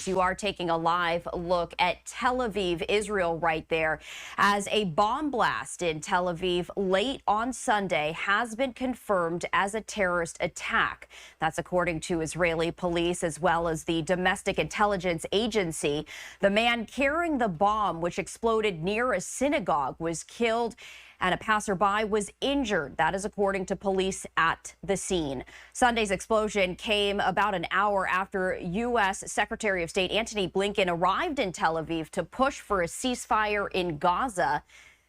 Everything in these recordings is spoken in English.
parties. You are taking a live look at Tel Aviv, Israel right there, as a bomb blast in Tel Aviv late on Sunday has been confirmed as a terrorist attack. That's according to Israeli police as well as the Domestic Intelligence Agency. The man carrying the bomb, which exploded near a synagogue, was killed and a passerby was injured. That is according to police at the scene. Sunday's explosion came about an hour after U.S. Secretary of State Antony Blinken arrived in Tel Aviv to push for a ceasefire in Gaza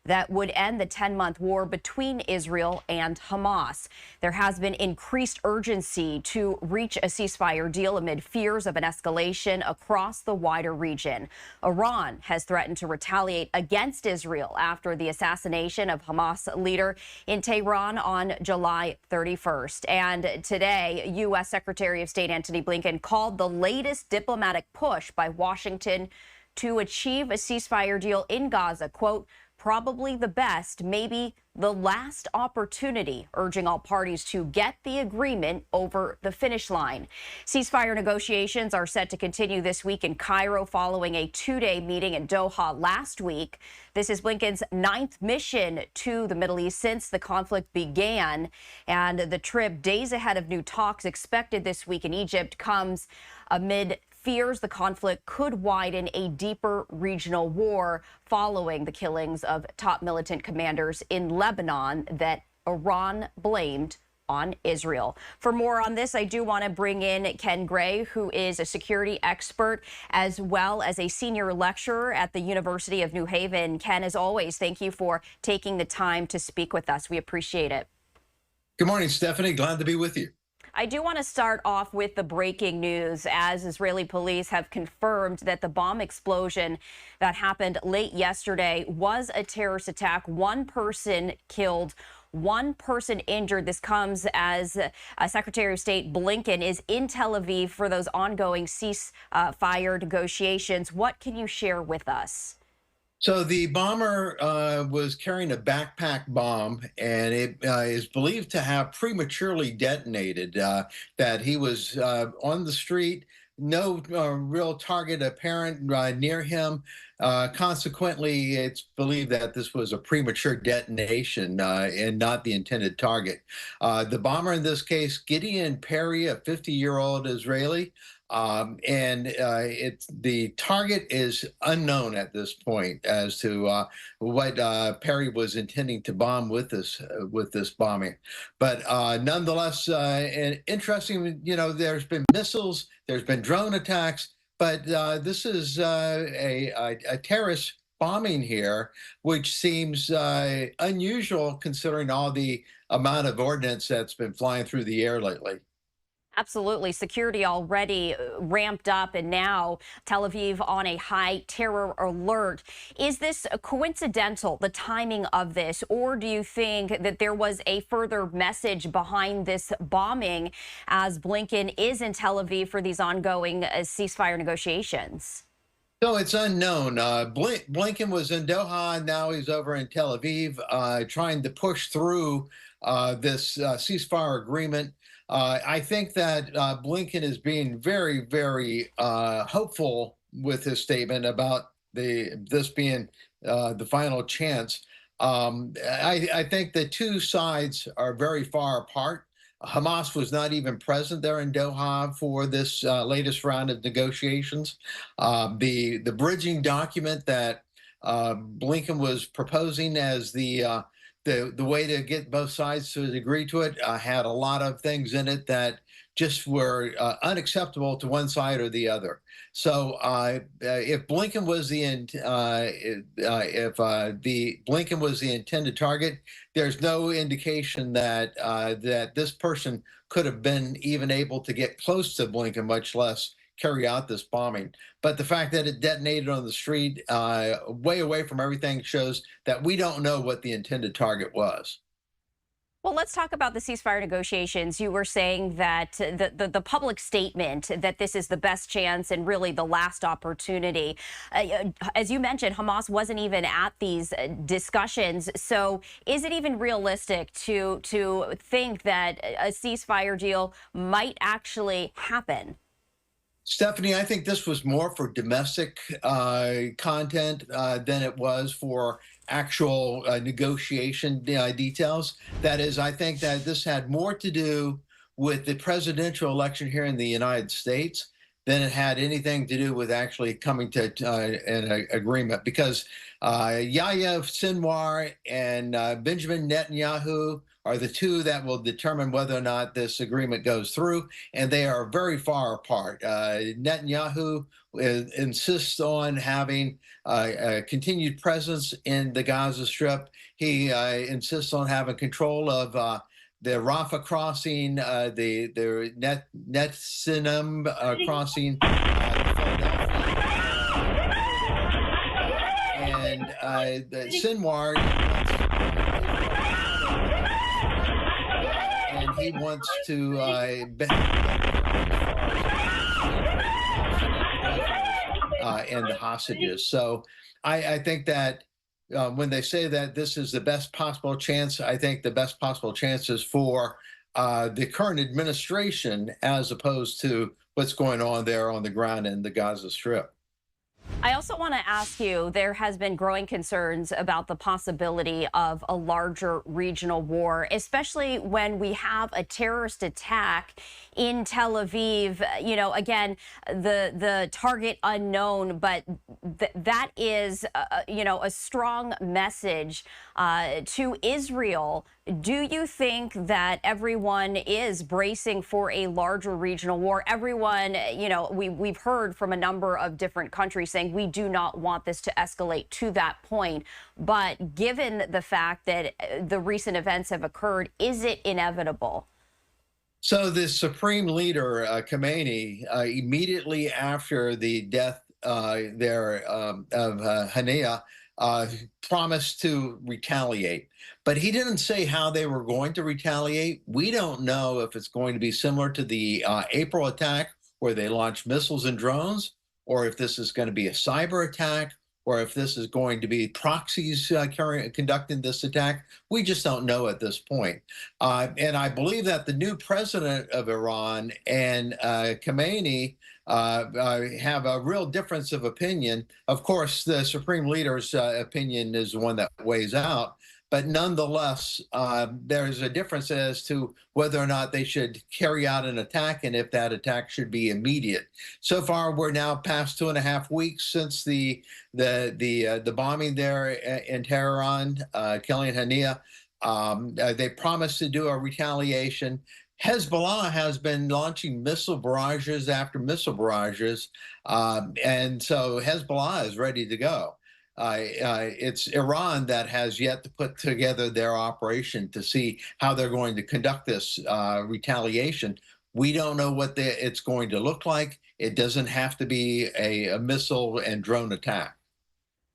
that would end the 10-month war between Israel and Hamas. There has been increased urgency to reach a ceasefire deal amid fears of an escalation across the wider region. Iran has threatened to retaliate against Israel after the assassination of Hamas leader in Tehran on July 31st. And today, U.S. Secretary of State Antony Blinken called the latest diplomatic push by Washington to achieve a ceasefire deal in Gaza, quote, probably the best, maybe the last opportunity, urging all parties to get the agreement over the finish line. Ceasefire negotiations are set to continue this week in Cairo following a two-day meeting in Doha last week. This is Blinken's 9th mission to the Middle East since the conflict began, and the trip days ahead of new talks expected this week in Egypt comes amid fears the conflict could widen a deeper regional war following the killings of top militant commanders in Lebanon that Iran blamed on Israel. For more on this, I do want to bring in Ken Gray, who is a security expert as well as a senior lecturer at the University of New Haven. Ken, as always, thank you for taking the time to speak with us. We appreciate it. Good morning, Stephanie. Glad to be with you. I do want to start off with the breaking news, as Israeli police have confirmed that the bomb explosion that happened late yesterday was a terrorist attack. One person killed, one person injured. This comes as Secretary of State Blinken is in Tel Aviv for those ongoing ceasefire negotiations. What can you share with us? So the bomber was carrying a backpack bomb, and it is believed to have prematurely detonated, that he was on the street, no real target apparent near him. Consequently, it's believed that this was a premature detonation and not the intended target. The bomber in this case, Gideon Perry, a 50-year-old Israeli, the target is unknown at this point as to what Perry was intending to bomb with this bombing. But nonetheless, interesting. There's been missiles, there's been drone attacks, but this is a terrorist bombing here, which seems unusual considering all the amount of ordnance that's been flying through the air lately. Absolutely. Security already ramped up, and now Tel Aviv on a high terror alert. Is this coincidental, the timing of this, or do you think that there was a further message behind this bombing as Blinken is in Tel Aviv for these ongoing ceasefire negotiations? So it's unknown. Blinken was in Doha, now he's over in Tel Aviv trying to push through this ceasefire agreement. I think that Blinken is being very, very hopeful with his statement about this being the final chance. I think the two sides are very far apart. Hamas was not even present there in Doha for this latest round of negotiations. The bridging document that Blinken was proposing as the way to get both sides to agree to it had a lot of things in it that just were unacceptable to one side or the other. So if Blinken was Blinken was the intended target, there's no indication that that this person could have been even able to get close to Blinken, much less carry out this bombing. But the fact that it detonated on the street way away from everything shows that we don't know what the intended target was. Well, let's talk about the ceasefire negotiations. You were saying that the public statement that this is the best chance and really the last opportunity. As you mentioned, Hamas wasn't even at these discussions. So is it even realistic to think that a ceasefire deal might actually happen? Stephanie, I think this was more for domestic content than it was for actual negotiation details. That is, I think that this had more to do with the presidential election here in the United States than it had anything to do with actually coming to an agreement. Because Yahya Sinwar and Benjamin Netanyahu are the two that will determine whether or not this agreement goes through, and they are very far apart. Netanyahu insists on having a continued presence in the Gaza Strip. He insists on having control of the Rafah crossing, the Net crossing, and the Sinwar. And he wants to and the hostages. So I think that when they say that this is the best possible chance, I think the best possible chance is for the current administration as opposed to what's going on there on the ground in the Gaza Strip. I also want to ask you, there has been growing concerns about the possibility of a larger regional war, especially when we have a terrorist attack in Tel Aviv. You know, again, the target unknown, but that is, you know, a strong message to Israel. Do you think that everyone is bracing for a larger regional war? Everyone, you know, we've heard from a number of different countries saying we do not want this to escalate to that point. But given the fact that the recent events have occurred, is it inevitable? So the supreme leader, Khamenei, immediately after the death there of Haniyeh, promised to retaliate. But he didn't say how they were going to retaliate. We don't know if it's going to be similar to the April attack where they launched missiles and drones, or if this is going to be a cyber attack, or if this is going to be proxies conducting this attack. We just don't know at this point. And I believe that the new president of Iran and Khamenei have a real difference of opinion. Of course, the supreme leader's opinion is the one that weighs out. But nonetheless, there's a difference as to whether or not they should carry out an attack and if that attack should be immediate. So far, we're now past 2.5 weeks since the bombing there in Tehran, killing Haniyeh. They promised to do a retaliation. Hezbollah has been launching missile barrages after missile barrages, and so Hezbollah is ready to go. It's Iran that has yet to put together their operation to see how they're going to conduct this retaliation. We don't know what it's going to look like. It doesn't have to be a missile and drone attack.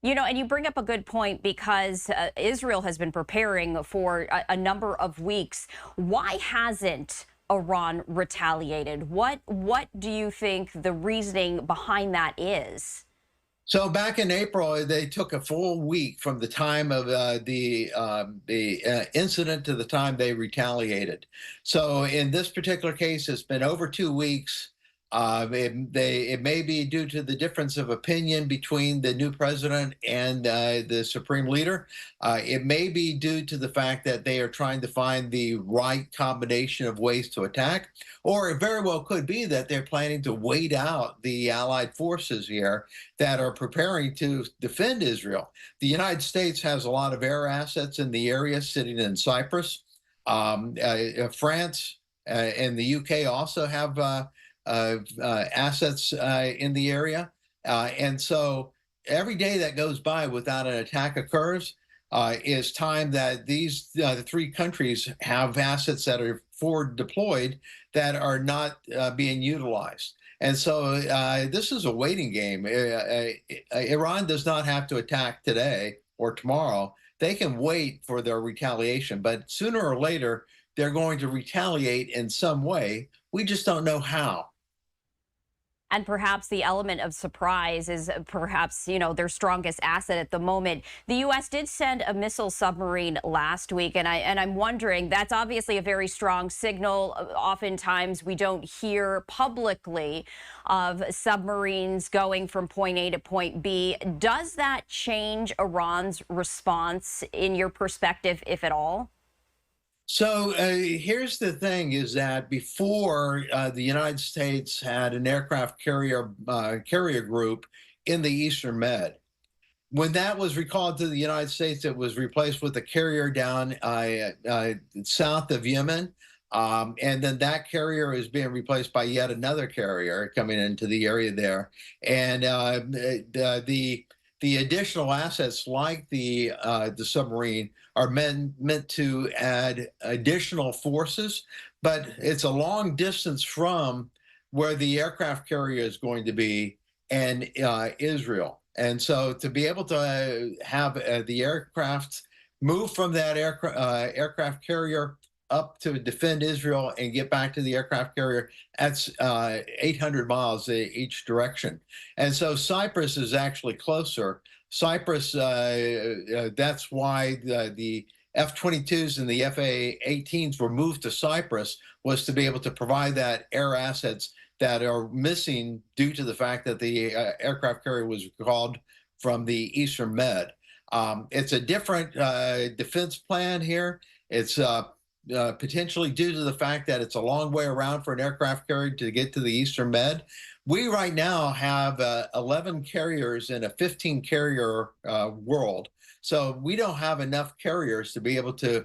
You know, and you bring up a good point because Israel has been preparing for a number of weeks. Why hasn't Iran retaliated? What do you think the reasoning behind that is? So back in April, they took a full week from the time of the incident to the time they retaliated. So in this particular case, it's been over 2 weeks. It may be due to the difference of opinion between the new president and the supreme leader. It may be due to the fact that they are trying to find the right combination of ways to attack, or it very well could be that they're planning to wait out the allied forces here that are preparing to defend Israel. The United States has a lot of air assets in the area sitting in Cyprus. France and the UK also have assets in the area. And so every day that goes by without an attack occurs is time that these the three countries have assets that are forward deployed that are not being utilized. And so this is a waiting game. Iran does not have to attack today or tomorrow. They can wait for their retaliation, but sooner or later, they're going to retaliate in some way. We just don't know how. And perhaps the element of surprise is perhaps, their strongest asset at the moment. The U.S. did send a missile submarine last week, and I'm wondering, that's obviously a very strong signal. Oftentimes, we don't hear publicly of submarines going from point A to point B. Does that change Iran's response in your perspective, if at all? So here's the thing: is that before the United States had an aircraft carrier group in the Eastern Med. When that was recalled to the United States, it was replaced with a carrier down south of Yemen. And then that carrier is being replaced by yet another carrier coming into the area there. And the additional assets, like the submarine, are meant to add additional forces, but it's a long distance from where the aircraft carrier is going to be and Israel. And so to be able to have the aircraft move from that aircraft carrier up to defend Israel and get back to the aircraft carrier, that's 800 miles each direction. And so Cyprus is actually closer. Cyprus, that's why the F-22s and the F-18s were moved to Cyprus, was to be able to provide that air assets that are missing due to the fact that the aircraft carrier was recalled from the Eastern Med. It's a different defense plan here. It's potentially due to the fact that it's a long way around for an aircraft carrier to get to the Eastern Med. We right now have 11 carriers in a 15 carrier world. So we don't have enough carriers to be able to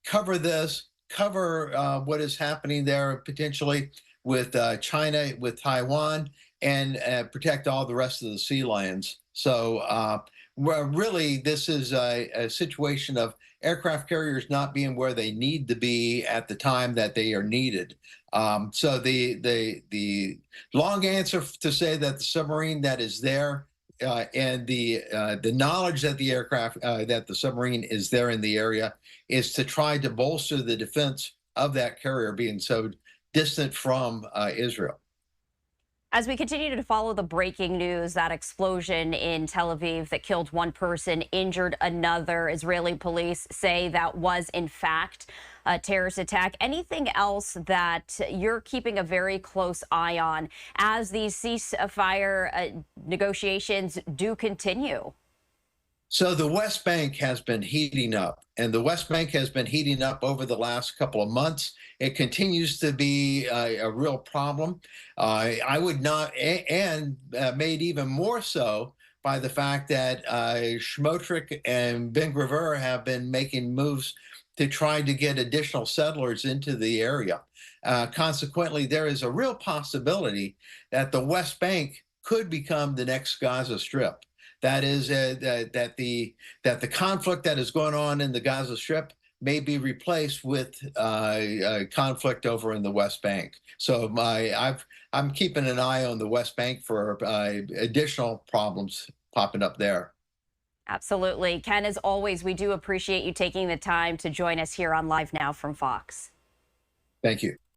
cover this, cover what is happening there potentially with China, with Taiwan, and protect all the rest of the sea lanes. So really, this is a situation of aircraft carriers not being where they need to be at the time that they are needed. So the long answer to say that the submarine that is there and the knowledge that the aircraft that the submarine is there in the area is to try to bolster the defense of that carrier being so distant from Israel. As we continue to follow the breaking news, that explosion in Tel Aviv that killed one person, injured another, Israeli police say that was, in fact, a terrorist attack. Anything else that you're keeping a very close eye on as these ceasefire negotiations do continue? So the West Bank has been heating up, and the West Bank has been heating up over the last couple of months. It continues to be a real problem. I would not, and made even more so by the fact that Schmotrik and Ben Gvir have been making moves to try to get additional settlers into the area. Consequently, there is a real possibility that the West Bank could become the next Gaza Strip. That is that the conflict that is going on in the Gaza Strip may be replaced with conflict over in the West Bank. So I'm keeping an eye on the West Bank for additional problems popping up there. Absolutely. Ken, as always, we do appreciate you taking the time to join us here on Live Now from Fox. Thank you.